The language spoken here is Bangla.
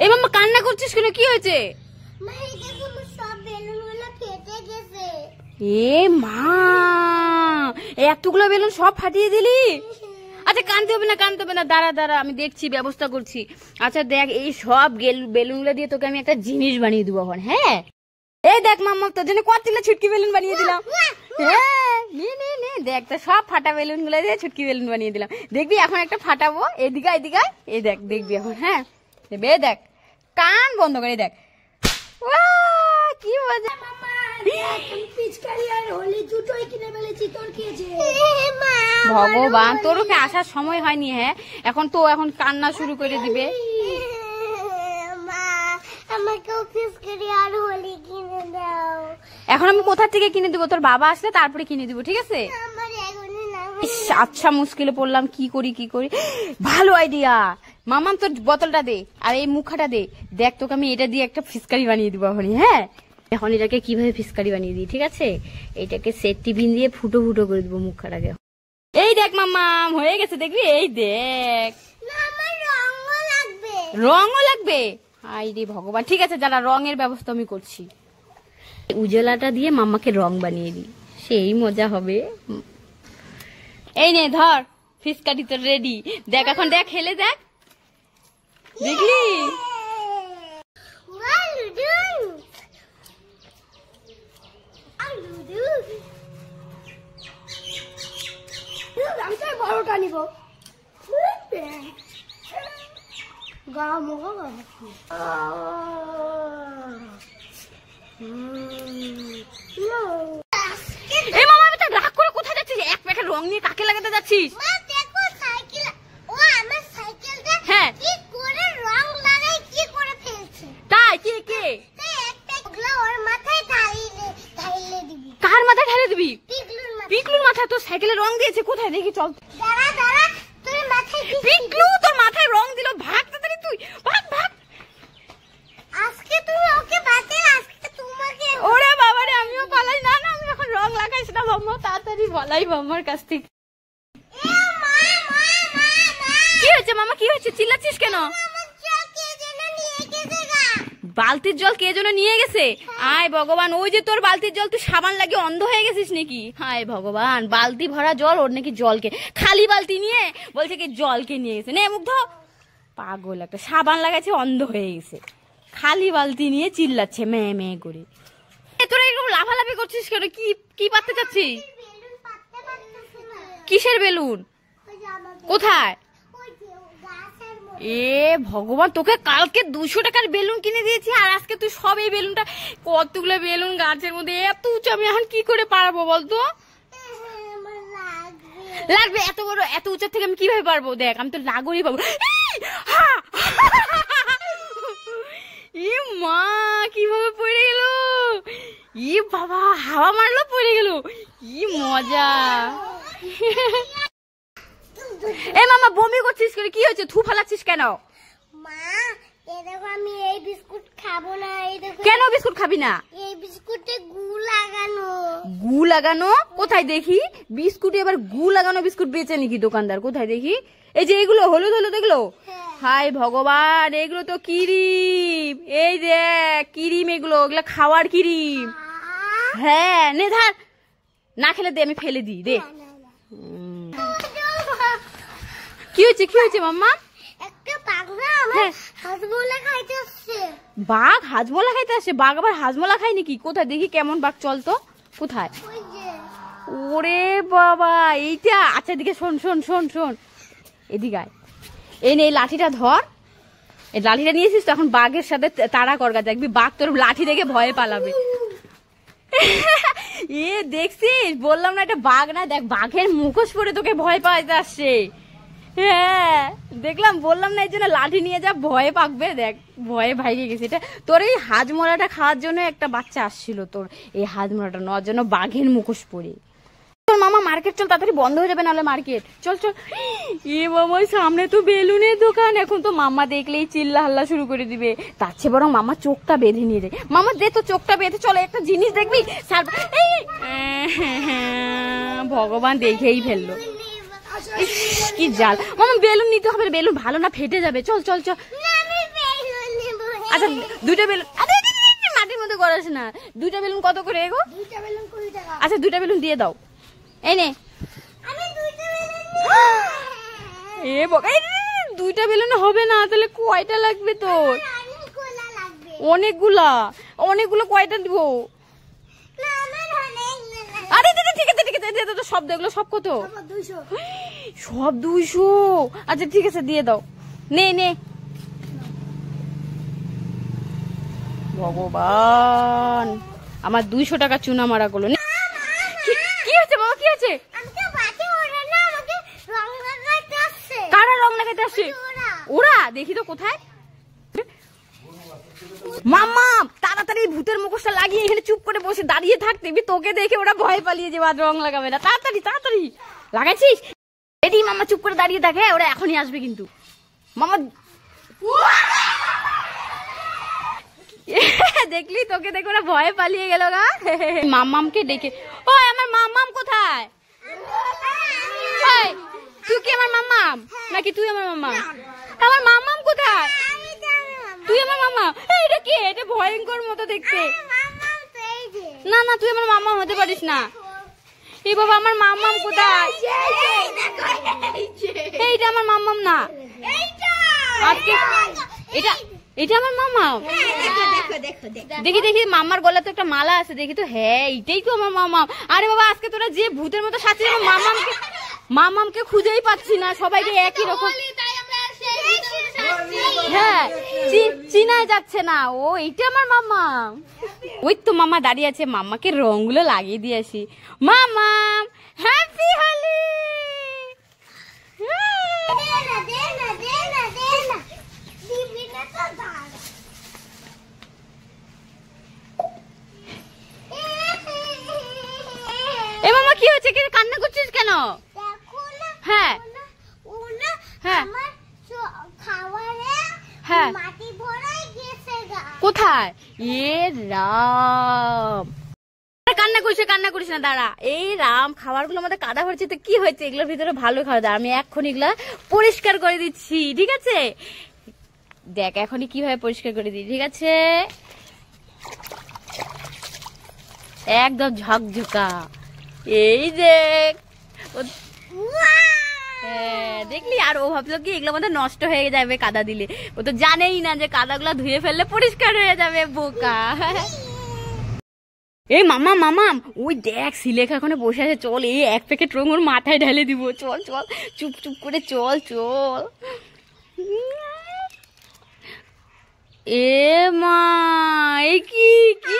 এই মাম্মা কান্না করছিস কেন, কি হয়েছে? এ মা, এতগুলো বেলুন সব ফাটিয়ে দিলি? আচ্ছা কানতে হবে না, কানতে হবে না, দাঁড়া দাঁড়া আমি দেখছি, ব্যবস্থা করছি। আচ্ছা দেখ, এই সব বেলুন গুলো দিয়ে তোকে আমি একটা জিনিস বানিয়ে দিবো এখন। হ্যাঁ এই দেখ মাম্মা, তোর জন্য কতগুলো ছুটকি বেলুন বানিয়ে দিলাম। হ্যাঁ নে দেখ, তো সব ফাটা বেলুন গুলো দিয়ে ছুটকি বেলুন বানিয়ে দিলাম। দেখবি এখন একটা ফাটাবো, এদিকে এদিকে, এই দেখ দেখবি এখন। হ্যাঁ দেখ, কান বন্ধ করে দেখ, কি মজা। ভগবান, তোর ওকে আসার সময় হয়নি। হ্যাঁ এখন তো এখন কান্না শুরু করে দিবে। এখন আমি কোথা থেকে কিনে দিব? তোর বাবা আসলে তারপরে কিনে দিব, ঠিক আছে? আচ্ছা মুশকিলে পড়লাম, কি করি। ভালো আইডিয়া মামাম, তোর বোতলটা দে আর এই মুখাটা দে। দেখ তোকে আমি এটা দিয়ে একটা ফিসকারি বানিয়ে দিব এখন। হ্যাঁ এখন এটাকে কিভাবে ফিসকারি বানিয়ে দিই, ঠিক আছে? এটাকে সেটটি বিন দিয়ে ফুটো ফুটো করে দিব মুখাটাকে। এই দেখ মামাম, হয়ে গেছে দেখবি, এই দেখ। রঙও লাগবে? আই রে ভগবান, ঠিক আছে যারা রঙের ব্যবস্থা আমি করছি। উজালাটা দিয়ে মাম্মাকে রং বানিয়ে দিই, সেই মজা হবে। এই নে ধর, ফিসকারি তো রেডি। দেখ এখন, দেখ হেলে দেখ, দেখলি? বড়টা নিব। এই মামা, আমি তো রাগ করে কোথায় যাচ্ছিস? এক প্যাকেট রং নিয়ে কাকে লাগাতে যাচ্ছিস? হ্যাঁ তাই, কে কার মাথায় ঢালে দিবি? পিকলুর মাথায় তোর সাইকেলে রং দিয়েছে? কোথায় দেখি, চল। পিকলু তোর মাথায় রং দিল, ভাগ তাড়াতাড়ি, তুই ভাগ। ওরে বাবা রে, আমিও পালাই। না আমি এখন রং লাগাইস না মাম্মা, তাড়াতাড়ি বলাই মাম্মার কাছ থেকে। কি হয়েছে মামা, কি হয়েছে? চিল্লাচ্ছিস কেন? বালতির জল কে যেন নিয়ে গেছে? আয় ভগবান, ওই যে তোর বালতির জল, তুই সাবান লাগিয়ে অন্ধ হয়ে গেছিস নাকি? হায় ভগবান, বালতি ভরা জল, ওর নাকি জলকে, খালি বালতি নিয়ে বলছে কি জলকে নিয়ে গেছে। নে মুগ্ধ, পাগল একটা, সাবান লাগাইছে অন্ধ হয়ে গেছে, খালি বালতি নিয়ে চিল্লাচ্ছে মে করে। তোরা এরকম লাফালাফি করছিস কেন? কি পাততে চাচ্ছিস? কিসের বেলুন? কোথায়? এ ভগবান, তোকে কালকে 200 টাকার বেলুন কিনে দিয়েছি, আর আজকে তুই সব এই বেলুনটা, কতগুলো বেলুন গাছের মধ্যে, এত উঁচু, আমি এখন কি করে পারবো বলতো? লাগবে এত বড়, এত উঁচা থেকে আমি কিভাবে পারবো? দেখ আমি তো লাগরই পাবো। এ মা, কিভাবে পড়ে গেল? ই বাবা, হাওয়া মারলো, পড়ে গেল, কি মজা। এ মামা, বমি করছিস কেন? কি হয়েছে? থু ফালাচ্ছিস কেন? আমি এই বিস্কুট খাবো না। কেন বিস্কুট খাবি না? এই বিস্কুটে গু লাগানো। গু লাগানো? কোথায় দেখি বিস্কুটে আবার গু লাগানো বিস্কুট বেচে নাকি দোকানদার? কোথায় দেখি? এই যে এগুলো হলুদ এগুলো? হায় ভগবান, এগুলো তো ক্রিম। এই দেখ ক্রিম, এগুলো খাওয়ার ক্রিম। হ্যাঁ নে ধার, না খেলে দে, আমি ফেলে দিই, দে। কি হয়েছে মাম্মা? একটা পাগলা আমার হাজমোলা খাইতে আসছে। বাঘ হাজমোলা খাইতে আসে? বাঘ আবার হাজমোলা খায় নাকি? কোথায় দেখি, কেমন বাঘ, চল তো। কোথায়? ওরে বাবা, এইটা? আচ্ছা এদিকে শোন, এদিকে আয়। এই নে, এই লাঠিটা ধর, এই লাঠিটা নিয়েছিস তো, এখন বাঘের সাথে তাড়া করগা, দেখবি বাঘ তোর লাঠি দেখে ভয়ে পালাবে। এ দেখছিস, বললাম না এটা বাঘ না, দেখ বাঘের মুখোশ পরে তোকে ভয় পাইতে আসছে। হ্যাঁ দেখলাম, বললাম না, এই জন্য লাঠি নিয়ে যা, ভয়ে পাকবে। দেখ ভয়ে ভাইগে গেছে। এটা তোর এই হাজমোলাটা খাওয়ার জন্য একটা বাচ্চা আসছিল, তোর এই হাজমোলাটা নেওয়ার জন্য বাঘের মুখোশ পরে। তোর মামা মার্কেট চল, তাড়াতাড়ি বন্ধ হয়ে যাবে নাহলে মার্কেট। চল। এ মামা, সামনে তো বেলুনের দোকান, এখন তো মামা দেখলেই চিল্লা হাল্লা শুরু করে দিবে। তার চেয়ে বরং মামা চোখটা বেঁধে নিয়ে যায়। মামা দে তো চোখটা বেঁধে, চলে একটা জিনিস দেখবি। ভগবান দেখেই ফেললো, কি জাল। মামা বেলুন নিতে হবে, বেলুন ভালো না, ফেটে যাবে। চল। আচ্ছা দুইটা বেলুন, আরে মাটির মধ্যে গড়াস না। দুইটা বেলুন কত করে এগো? দুইটা বেলুন 20 টাকা। আচ্ছা দুইটা বেলুন দিয়ে দাও, এই নে। আমি দুইটা বেলুন এ বাবা, দুইটা বেলুন হবে না, তাহলে কয়টা লাগবে তোর? অনেকগুলা লাগবে। অনেকগুলা, অনেকগুলো কয়টা দিব? না আমার অনেক আরে ঠিক আছে ঠিক আছে, দিয়ে দাও তো সব, দেখলো সব কত? 200। সব 200। আচ্ছা ঠিক আছে দিয়ে দাও, নে নে। ভগবান, আমার 200 টাকা চুনা মারা গেল। কি হচ্ছে বাবা, কি হচ্ছে? আমাকে বাজে ওরা না আমাকে রং লাগাইতে আসছে। কারা রং লাগাইতে আসছে? ওরা। ওরা, দেখি তো কোথায়। মাম্মা তাড়াতাড়ি ভূতের মুখোশটা লাগিয়ে এখানে চুপ করে বসে দাঁড়িয়ে থাকতে, তোকে দেখে ওরা ভয় পালিয়ে যাবে, আর রং লাগাবে না। তাড়াতাড়ি তাড়াতাড়ি লাগাইছিস? এডি মাম্মা চুপ করে দাঁড়িয়ে থাকে, ওরা এখনই আসবে কিন্তু। মামা দেখলি, তোকে দেখে ওরা ভয়ে পালিয়ে গেল গা। মাম্মামকে ডেকে, ওই আমার মাম্মাম কোথায়? তুই কি আমার মাম্মাম নাকি তুই আমার মাম্মাম? আমার মাম্মাম কোথায়? তুই আমার মামা? এটা কি? এটা ভয়ঙ্কর মতো দেখতে। না না, তুই আমার মাম্মাম হতে পারিস না। এই বাবা, আমার মাম্মাম কোথায়? এইটা আমার মাম্মাম না। আজকে এটা এটা আমার মামা। দেখি দেখি, মামার গলাতে একটা মালা আছে, দেখি তো। হ্যাঁ, এইটাই তো আমার মামা। আরে বাবা, আজকে তোরা যে ভূতের মতো সাথে মামামকে খুঁজেই পাচ্ছি না, সবাইকে একই রকম। হ্যাঁ, চিনাই যাচ্ছে না। ও এইটা আমার মামা। ওই তো মামা দাঁড়িয়ে আছে, মামাকে রংগুলো লাগিয়ে দিয়ে আসি। মামাম, হ্যাপি হোলি। এ মামা কি হচ্ছে? কি কান্না করছিস কেন? হ্যাঁ হ্যাঁ হ্যাঁ, কোথায়? এ রাম, কান্না করিস না, দাঁড়া। এই রাম, খাবার গুলো আমাদের কাদা ভরছে, তো কি হয়েছে? এগুলোর ভিতরে ভালো খাওয়া দাওয়া, আমি এক্ষুনি এগুলা পরিষ্কার করে দিচ্ছি, ঠিক আছে? দেখ এখনই কিভাবে পরিষ্কার করে দিই, ঠিক আছে? একদম ঝকঝকা। এই দেখ, দেখলি? আর ও ভাবলো কি এগুলো আমাদের নষ্ট হয়ে যাবে কাদা দিলে। ও তো জানেই না যে কাদাগুলো ধুয়ে ফেললে পরিষ্কার হয়ে যাবে, বোকা। এই মামা মামাম, ওই দেখ সিলেখা এখানে বসে আছে, চল এই 1 প্যাকেট রং ওর মাথায় ঢেলে দিব। চল চল, চুপ চুপ করে চল চল। এ মা, এই কি কি